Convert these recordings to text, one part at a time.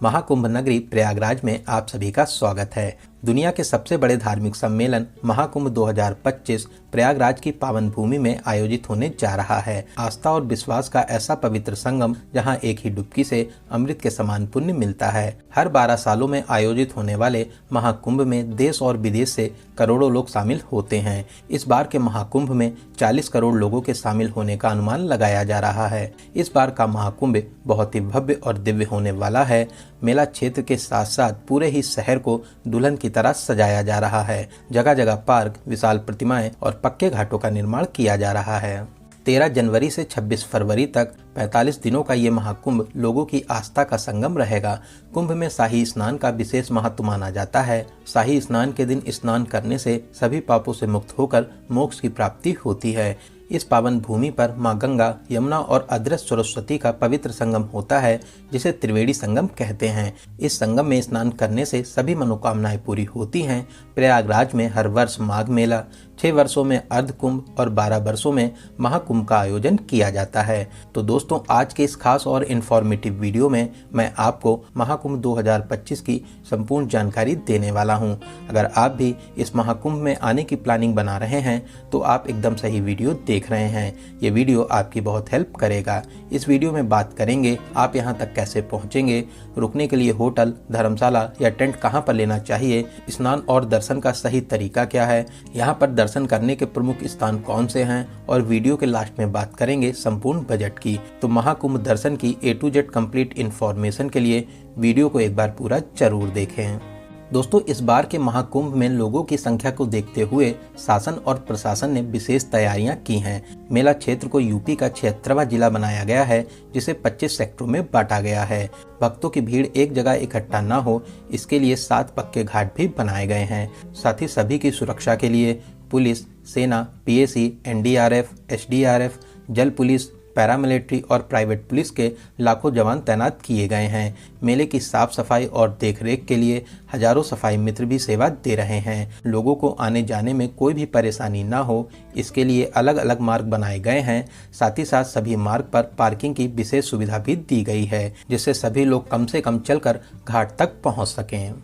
महाकुंभ नगरी प्रयागराज में आप सभी का स्वागत है। दुनिया के सबसे बड़े धार्मिक सम्मेलन महाकुंभ 2025 प्रयागराज की पावन भूमि में आयोजित होने जा रहा है। आस्था और विश्वास का ऐसा पवित्र संगम जहां एक ही डुबकी से अमृत के समान पुण्य मिलता है। हर 12 सालों में आयोजित होने वाले महाकुंभ में देश और विदेश से करोड़ों लोग शामिल होते हैं। इस बार के महाकुंभ में 40 करोड़ लोगों के शामिल होने का अनुमान लगाया जा रहा है। इस बार का महाकुंभ बहुत ही भव्य और दिव्य होने वाला है। मेला क्षेत्र के साथ साथ पूरे ही शहर को दुल्हन की तरह सजाया जा रहा है। जगह जगह पार्क, विशाल प्रतिमाएं और पक्के घाटों का निर्माण किया जा रहा है। 13 जनवरी से 26 फरवरी तक 45 दिनों का ये महाकुंभ लोगों की आस्था का संगम रहेगा। कुंभ में शाही स्नान का विशेष महत्व माना जाता है। शाही स्नान के दिन स्नान करने से सभी पापों से मुक्त होकर मोक्ष की प्राप्ति होती है। इस पावन भूमि पर मां गंगा, यमुना और अदृश्य सरस्वती का पवित्र संगम होता है, जिसे त्रिवेणी संगम कहते हैं। इस संगम में स्नान करने से सभी मनोकामनाएं पूरी होती हैं। प्रयागराज में हर वर्ष माघ मेला, 6 वर्षों में अर्ध कुंभ और 12 वर्षों में महाकुंभ का आयोजन किया जाता है। तो दोस्तों, आज के इस खास और इन्फॉर्मेटिव वीडियो में मैं आपको महाकुंभ 2025 की संपूर्ण जानकारी देने वाला हूं। अगर आप भी इस महाकुंभ में आने की प्लानिंग बना रहे हैं तो आप एकदम सही वीडियो देख रहे हैं। ये वीडियो आपकी बहुत हेल्प करेगा। इस वीडियो में बात करेंगे आप यहाँ तक कैसे पहुँचेंगे, रुकने के लिए होटल, धर्मशाला या टेंट कहाँ पर लेना चाहिए, स्नान और दर्शन का सही तरीका क्या है, यहाँ पर दर्शन करने के प्रमुख स्थान कौन से हैं, और वीडियो के लास्ट में बात करेंगे संपूर्ण बजट की। तो महाकुंभ दर्शन की A to Z complete information के लिए वीडियो को एक बार पूरा जरूर देखें। दोस्तों, इस बार के महाकुंभ में लोगों की संख्या को देखते हुए शासन और प्रशासन ने विशेष तैयारियां की हैं। मेला क्षेत्र को यूपी का 76वां जिला बनाया गया है, जिसे 25 सेक्टरों में बांटा गया है। भक्तों की भीड़ एक जगह इकट्ठा न हो, इसके लिए 7 पक्के घाट भी बनाए गए हैं। साथ ही सभी की सुरक्षा के लिए पुलिस, सेना, PAC, NDRF, SDRF, जल पुलिस, पैरामिलिट्री और प्राइवेट पुलिस के लाखों जवान तैनात किए गए हैं। मेले की साफ सफाई और देखरेख के लिए हजारों सफाई मित्र भी सेवा दे रहे हैं। लोगों को आने जाने में कोई भी परेशानी ना हो, इसके लिए अलग अलग मार्ग बनाए गए हैं। साथ ही साथ सभी मार्ग पर पार्किंग की विशेष सुविधा भी दी गई है, जिससे सभी लोग कम से कम चलकर घाट तक पहुँच सकें।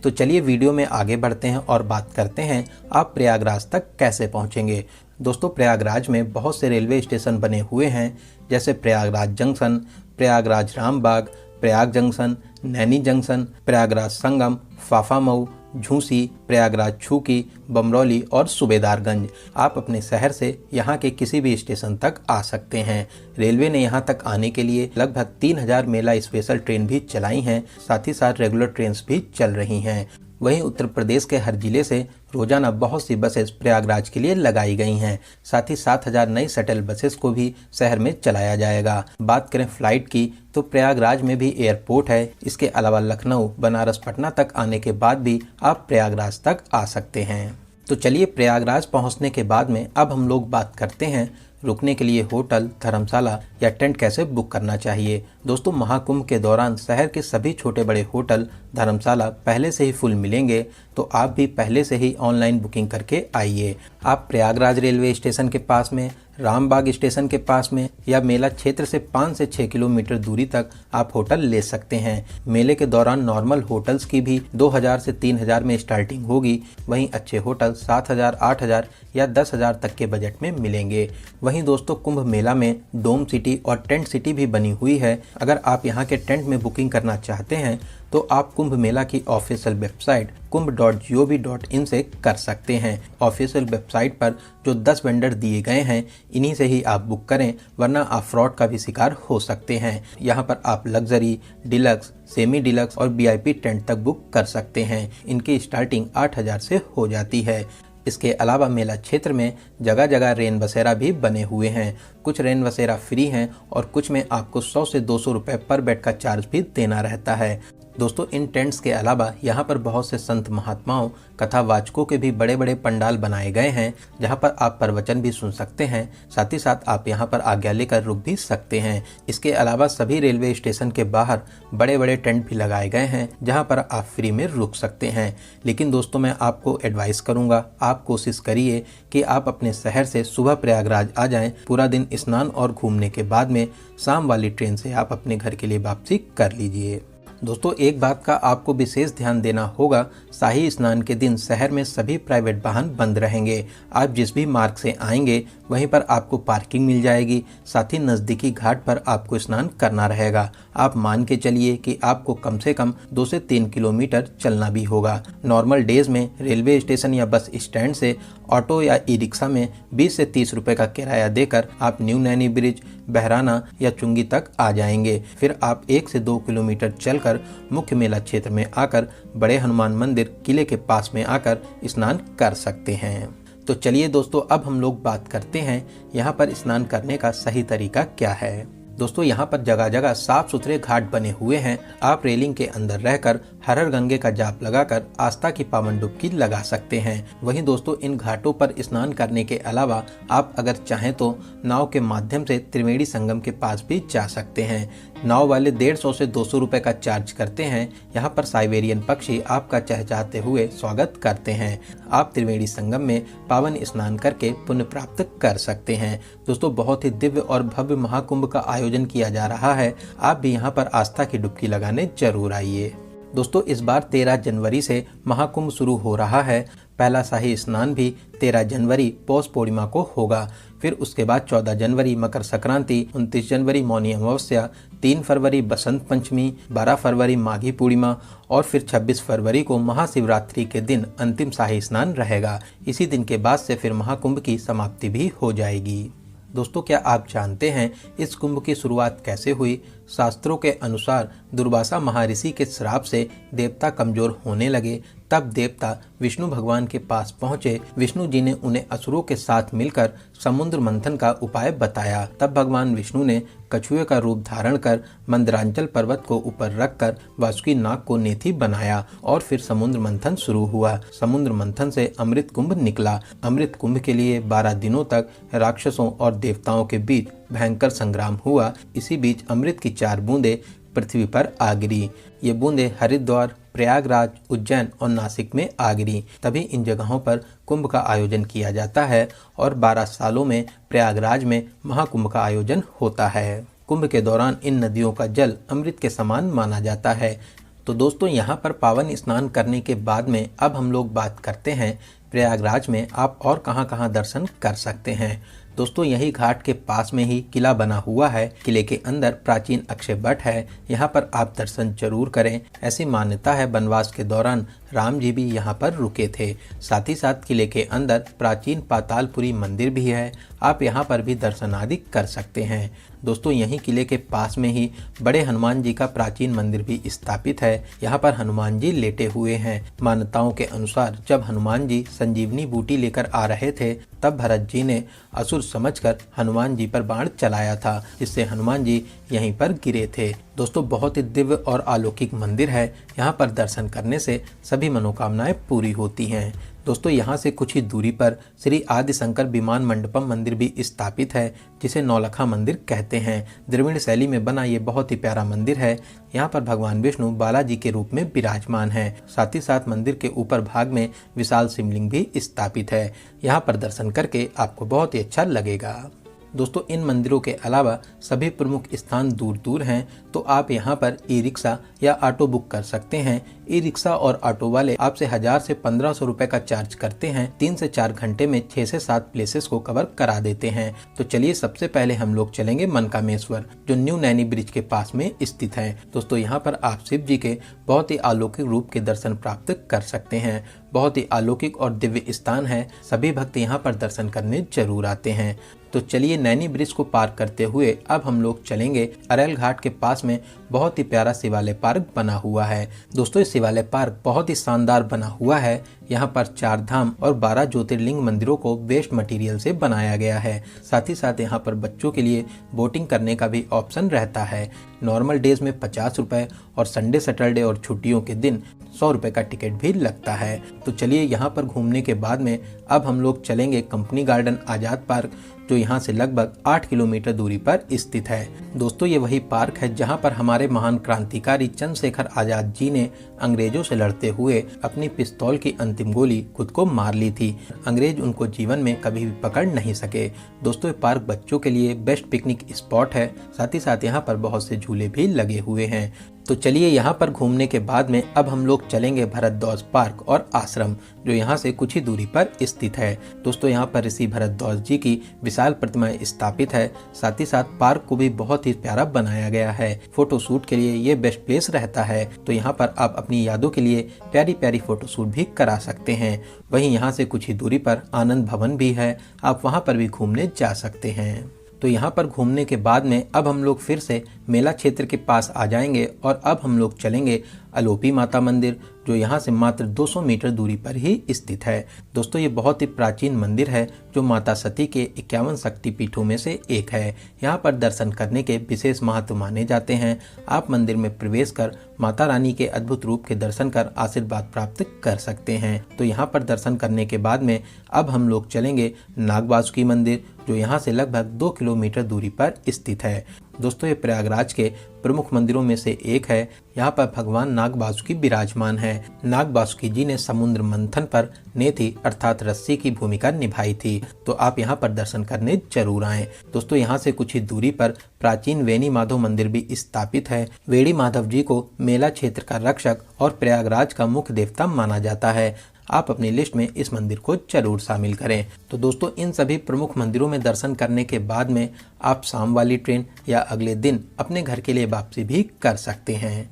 तो चलिए वीडियो में आगे बढ़ते हैं और बात करते हैं आप प्रयागराज तक कैसे पहुंचेंगे। दोस्तों, प्रयागराज में बहुत से रेलवे स्टेशन बने हुए हैं, जैसे Prayagraj junction, Prayagraj Rambagh, Prayag junction, Naini junction, Prayagraj Sangam, Phaphamau, Jhusi, Prayagraj Chheoki, Bamrauli और सूबेदारगंज। आप अपने शहर से यहाँ के किसी भी स्टेशन तक आ सकते हैं। रेलवे ने यहाँ तक आने के लिए लगभग 3000 मेला स्पेशल ट्रेन भी चलाई हैं। साथ ही साथ रेगुलर ट्रेन भी चल रही हैं। वहीं उत्तर प्रदेश के हर जिले से रोजाना बहुत सी बसेस प्रयागराज के लिए लगाई गई हैं। साथ ही 7000 नई शटल बसेस को भी शहर में चलाया जाएगा। बात करें फ्लाइट की, तो प्रयागराज में भी एयरपोर्ट है। इसके अलावा लखनऊ, बनारस, पटना तक आने के बाद भी आप प्रयागराज तक आ सकते हैं। तो चलिए, प्रयागराज पहुंचने के बाद में अब हम लोग बात करते हैं रुकने के लिए होटल, धर्मशाला या टेंट कैसे बुक करना चाहिए। दोस्तों, महाकुंभ के दौरान शहर के सभी छोटे बड़े होटल, धर्मशाला पहले से ही फुल मिलेंगे, तो आप भी पहले से ही ऑनलाइन बुकिंग करके आइए। आप प्रयागराज रेलवे स्टेशन के पास में, रामबाग स्टेशन के पास में या मेला क्षेत्र से 5 से 6 किलोमीटर दूरी तक आप होटल ले सकते हैं। मेले के दौरान नॉर्मल होटल्स की भी 2000 से 3000 में स्टार्टिंग होगी। वहीं अच्छे होटल 7000, 8000 या 10000 तक के बजट में मिलेंगे। वहीं दोस्तों, कुंभ मेला में डोम सिटी और टेंट सिटी भी बनी हुई है। अगर आप यहाँ के टेंट में बुकिंग करना चाहते हैं तो आप कुंभ मेला की ऑफिशियल वेबसाइट kumbh.gov.in से कर सकते हैं। ऑफिशियल वेबसाइट पर जो 10 वेंडर दिए गए हैं, इन्हीं से ही आप बुक करें, वरना आप फ्रॉड का भी शिकार हो सकते हैं। यहाँ पर आप लग्जरी, डिलक्स, सेमी डिलक्स और VIP टेंट तक बुक कर सकते हैं। इनकी स्टार्टिंग 8000 से हो जाती है। इसके अलावा मेला क्षेत्र में जगह जगह रेन बसेरा भी बने हुए हैं। कुछ रेन बसेरा फ्री हैं और कुछ में आपको 100 से 200 रुपये पर बेड का चार्ज भी देना रहता है। दोस्तों, इन टेंट्स के अलावा यहाँ पर बहुत से संत महात्माओं, कथावाचकों के भी बड़े बड़े पंडाल बनाए गए हैं, जहाँ पर आप प्रवचन भी सुन सकते हैं। साथ ही साथ आप यहाँ पर आज्ञा लेकर रुक भी सकते हैं। इसके अलावा सभी रेलवे स्टेशन के बाहर बड़े बड़े टेंट भी लगाए गए हैं, जहाँ पर आप फ्री में रुक सकते हैं। लेकिन दोस्तों, मैं आपको एडवाइस करूँगा, आप कोशिश करिए कि आप अपने शहर से सुबह प्रयागराज आ जाएं। पूरा दिन स्नान और घूमने के बाद में शाम वाली ट्रेन से आप अपने घर के लिए वापसी कर लीजिए। दोस्तों एक बात का आपको विशेष ध्यान देना होगा, शाही स्नान के दिन शहर में सभी प्राइवेट वाहन बंद रहेंगे। आप जिस भी मार्ग से आएंगे वहीं पर आपको पार्किंग मिल जाएगी। साथ ही नज़दीकी घाट पर आपको स्नान करना रहेगा। आप मान के चलिए कि आपको कम से कम 2 से 3 किलोमीटर चलना भी होगा। नॉर्मल डेज में रेलवे स्टेशन या बस स्टैंड से ऑटो या ई रिक्शा में 20 से 30 रुपए का किराया देकर आप न्यू नैनी ब्रिज, बहराना या चुंगी तक आ जाएंगे। फिर आप 1 से 2 किलोमीटर चलकर मुख्य मेला क्षेत्र में आकर बड़े हनुमान मंदिर किले के पास में आकर स्नान कर सकते हैं। तो चलिए दोस्तों, अब हम लोग बात करते हैं यहाँ पर स्नान करने का सही तरीका क्या है। दोस्तों यहाँ पर जगह जगह साफ सुथरे घाट बने हुए हैं। आप रेलिंग के अंदर रहकर हर हर गंगे का जाप लगाकर आस्था की पावन डुबकी लगा सकते हैं। वहीं दोस्तों इन घाटों पर स्नान करने के अलावा आप अगर चाहें तो नाव के माध्यम से त्रिवेणी संगम के पास भी जा सकते हैं। नाव वाले 150 से 200 रुपए का चार्ज करते हैं। यहाँ पर साइबेरियन पक्षी आपका चहचहाते हुए स्वागत करते हैं। आप त्रिवेणी संगम में पावन स्नान करके पुण्य प्राप्त कर सकते हैं। दोस्तों बहुत ही दिव्य और भव्य महाकुंभ का आयोजन किया जा रहा है। आप भी यहाँ पर आस्था की डुबकी लगाने जरूर आइए। दोस्तों इस बार 13 जनवरी से महाकुंभ शुरू हो रहा है। पहला शाही स्नान भी 13 जनवरी पौष पूर्णिमा को होगा। फिर उसके बाद 14 जनवरी मकर संक्रांति, 29 जनवरी मौनी अमावस्या, 3 फरवरी बसंत पंचमी, 12 फरवरी माघी पूर्णिमा और फिर 26 फरवरी को महाशिवरात्रि के दिन अंतिम शाही स्नान रहेगा। इसी दिन के बाद से फिर महाकुंभ की समाप्ति भी हो जाएगी। दोस्तों क्या आप जानते हैं इस कुंभ की शुरुआत कैसे हुई? शास्त्रों के अनुसार दुर्वासा महर्षि के श्राप से देवता कमजोर होने लगे। तब देवता विष्णु भगवान के पास पहुंचे। विष्णु जी ने उन्हें असुरों के साथ मिलकर समुद्र मंथन का उपाय बताया। तब भगवान विष्णु ने कछुए का रूप धारण कर मंदरांचल पर्वत को ऊपर रखकर वासुकी नाग को नेथी बनाया और फिर समुद्र मंथन शुरू हुआ। समुद्र मंथन से अमृत कुंभ निकला। अमृत कुंभ के लिए 12 दिनों तक राक्षसों और देवताओं के बीच भयंकर संग्राम हुआ। इसी बीच अमृत की 4 बूंदें पृथ्वी पर आ गिरी। ये बूंदें हरिद्वार, प्रयागराज, उज्जैन और नासिक में आ गिरी। तभी इन जगहों पर कुंभ का आयोजन किया जाता है और 12 सालों में प्रयागराज में महाकुंभ का आयोजन होता है। कुंभ के दौरान इन नदियों का जल अमृत के समान माना जाता है। तो दोस्तों यहाँ पर पावन स्नान करने के बाद में अब हम लोग बात करते हैं प्रयागराज में आप और कहाँ दर्शन कर सकते हैं। दोस्तों यही घाट के पास में ही किला बना हुआ है। किले के अंदर प्राचीन अक्षय वट है। यहाँ पर आप दर्शन जरूर करें। ऐसी मान्यता है वनवास के दौरान राम जी भी यहाँ पर रुके थे। साथ ही साथ किले के अंदर प्राचीन पातालपुरी मंदिर भी है। आप यहाँ पर भी दर्शन आदि कर सकते हैं। दोस्तों यहीं किले के पास में ही बड़े हनुमान जी का प्राचीन मंदिर भी स्थापित है। यहाँ पर हनुमान जी लेटे हुए हैं। मान्यताओं के अनुसार जब हनुमान जी संजीवनी बूटी लेकर आ रहे थे तब भरत जी ने असुर समझकर हनुमान जी पर बाण चलाया था, जिससे हनुमान जी यहीं पर गिरे थे। दोस्तों बहुत ही दिव्य और अलौकिक मंदिर है। यहाँ पर दर्शन करने से सभी मनोकामनाएं पूरी होती हैं। दोस्तों यहाँ से कुछ ही दूरी पर श्री आदि शंकर विमान मंडपम मंदिर भी स्थापित है, जिसे नौलखा मंदिर कहते हैं। द्रविड़ शैली में बना ये बहुत ही प्यारा मंदिर है। यहाँ पर भगवान विष्णु बालाजी के रूप में विराजमान है। साथ ही साथ मंदिर के ऊपर भाग में विशाल शिवलिंग भी स्थापित है। यहाँ पर दर्शन करके आपको बहुत ही अच्छा लगेगा। दोस्तों इन मंदिरों के अलावा सभी प्रमुख स्थान दूर दूर हैं, तो आप यहाँ पर ई रिक्शा या ऑटो बुक कर सकते हैं। ई रिक्शा और ऑटो वाले आपसे 1000 से 1500 रुपए का चार्ज करते हैं। 3 से 4 घंटे में 6 से 7 प्लेसेस को कवर करा देते हैं। तो चलिए सबसे पहले हम लोग चलेंगे मनकामेश्वर, जो न्यू नैनी ब्रिज के पास में स्थित है। दोस्तों यहाँ पर आप शिव जी के बहुत ही अलौकिक रूप के दर्शन प्राप्त कर सकते हैं। बहुत ही अलौकिक और दिव्य स्थान है। सभी भक्त यहाँ पर दर्शन करने जरूर आते हैं। तो चलिए नैनी ब्रिज को पार करते हुए अब हम लोग चलेंगे अरेल घाट के पास में बहुत ही प्यारा शिवालय पार्क बना हुआ है। दोस्तों ये शिवालय पार्क बहुत ही शानदार बना हुआ है। यहाँ पर 4 धाम और 12 ज्योतिर्लिंग मंदिरों को वेस्ट मटेरियल से बनाया गया है। साथ ही साथ यहाँ पर बच्चों के लिए बोटिंग करने का भी ऑप्शन रहता है। नॉर्मल डेज में 50 रुपए और संडे सैटरडे और छुट्टियों के दिन 100 रुपए का टिकट भी लगता है। तो चलिए यहाँ पर घूमने के बाद में अब हम लोग चलेंगे कंपनी गार्डन आज़ाद पार्क, जो यहाँ से लगभग 8 किलोमीटर दूरी पर स्थित है। दोस्तों ये वही पार्क है जहाँ पर हमारे महान क्रांतिकारी चंद्रशेखर आजाद जी ने अंग्रेजों से लड़ते हुए अपनी पिस्तौल की अंतिम गोली खुद को मार ली थी। अंग्रेज उनको जीवन में कभी भी पकड़ नहीं सके। दोस्तों ये पार्क बच्चों के लिए बेस्ट पिकनिक स्पॉट है। साथ ही साथ यहाँ पर बहुत से झूले भी लगे हुए हैं। तो चलिए यहाँ पर घूमने के बाद में अब हम लोग चलेंगे भरद्वाज पार्क और आश्रम, जो यहाँ से कुछ ही दूरी पर स्थित है। दोस्तों यहाँ पर ऋषि भरद्वाज जी की विशाल प्रतिमा स्थापित है। साथ ही साथ पार्क को भी बहुत ही प्यारा बनाया गया है। फोटो शूट के लिए ये बेस्ट प्लेस रहता है। तो यहाँ पर आप अपनी यादों के लिए प्यारी प्यारी फोटो शूट भी करा सकते हैं। वहीं यहाँ से कुछ ही दूरी पर आनंद भवन भी है, आप वहाँ पर भी घूमने जा सकते हैं। तो यहाँ पर घूमने के बाद में अब हम लोग फिर से मेला क्षेत्र के पास आ जाएंगे और अब हम लोग चलेंगे अलोपी माता मंदिर, जो यहाँ से मात्र 200 मीटर दूरी पर ही स्थित है। दोस्तों ये बहुत ही प्राचीन मंदिर है, जो माता सती के 51 शक्तिपीठों में से एक है। यहाँ पर दर्शन करने के विशेष महत्व माने जाते हैं। आप मंदिर में प्रवेश कर माता रानी के अद्भुत रूप के दर्शन कर आशीर्वाद प्राप्त कर सकते हैं। तो यहाँ पर दर्शन करने के बाद में अब हम लोग चलेंगे नाग वासुकी मंदिर, जो यहाँ से लगभग 2 किलोमीटर दूरी पर स्थित है। दोस्तों ये प्रयागराज के प्रमुख मंदिरों में से एक है। यहाँ पर भगवान नाग वासुकी विराजमान है। नाग वासुकी जी ने समुद्र मंथन पर नेति अर्थात रस्सी की भूमिका निभाई थी। तो आप यहाँ पर दर्शन करने जरूर आएं। दोस्तों यहाँ से कुछ ही दूरी पर प्राचीन वेणी माधव मंदिर भी स्थापित है। वेणी माधव जी को मेला क्षेत्र का रक्षक और प्रयागराज का मुख्य देवता माना जाता है। आप अपनी लिस्ट में इस मंदिर को जरूर शामिल करें। तो दोस्तों इन सभी प्रमुख मंदिरों में दर्शन करने के बाद में आप शाम वाली ट्रेन या अगले दिन अपने घर के लिए वापसी भी कर सकते हैं।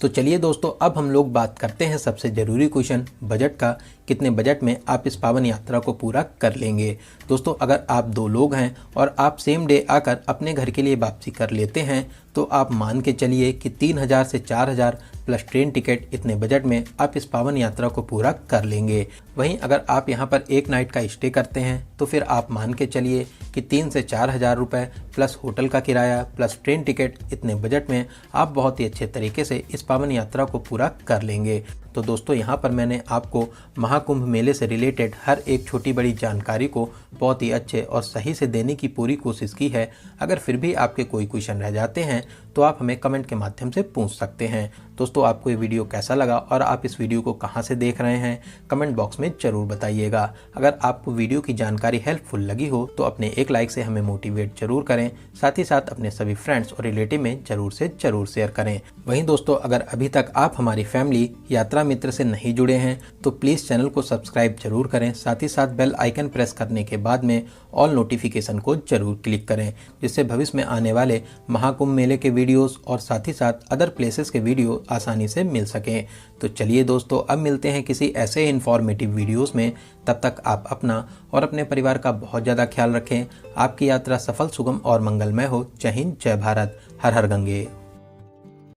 तो चलिए दोस्तों अब हम लोग बात करते हैं सबसे ज़रूरी क्वेश्चन बजट का। कितने बजट में आप इस पावन यात्रा को पूरा कर लेंगे। दोस्तों अगर आप 2 लोग हैं और आप सेम डे आकर अपने घर के लिए वापसी कर लेते हैं तो आप मान के चलिए कि 3000 से 4000 प्लस ट्रेन टिकट, इतने बजट में आप इस पावन यात्रा को पूरा कर लेंगे। वहीं अगर आप यहाँ पर एक नाइट का स्टे करते हैं तो फिर आप मान के चलिए कि 3 से 4000 रुपये प्लस होटल का किराया प्लस ट्रेन टिकट, इतने बजट में आप बहुत ही अच्छे तरीके से इस पावन यात्रा को पूरा कर लेंगे। तो दोस्तों यहाँ पर मैंने आपको महाकुंभ मेले से रिलेटेड हर एक छोटी बड़ी जानकारी को बहुत ही अच्छे और सही से देने की पूरी कोशिश की है। अगर फिर भी आपके कोई क्वेश्चन रह जाते हैं तो आप हमें कमेंट के माध्यम से पूछ सकते हैं। दोस्तों आपको ये वीडियो कैसा लगा और आप इस वीडियो को कहाँ से देख रहे हैं, कमेंट बॉक्स में ज़रूर बताइएगा। अगर आपको वीडियो की जानकारी हेल्पफुल लगी हो तो अपने एक लाइक से हमें मोटिवेट जरूर करें। साथ ही साथ अपने सभी फ्रेंड्स और रिलेटिव में जरूर से जरूर शेयर करें। वहीं दोस्तों अगर अभी तक आप हमारी फैमिली यात्रा मित्र से नहीं जुड़े हैं तो प्लीज़ चैनल को सब्सक्राइब जरूर करें। साथ ही साथ बेल आइकन प्रेस करने के बाद में ऑल नोटिफिकेशन को जरूर क्लिक करें, जिससे भविष्य में आने वाले महाकुंभ मेले के वीडियोस और साथ ही साथ अदर प्लेसेस के वीडियो आसानी से मिल सकें। तो चलिए दोस्तों अब मिलते हैं किसी ऐसे इन्फॉर्मेटिव वीडियोस में। तब तक आप अपना और अपने परिवार का बहुत ज़्यादा ख्याल रखें। आपकी यात्रा सफल, सुगम और मंगलमय हो। जय हिंद, जय भारत, हर हर गंगे।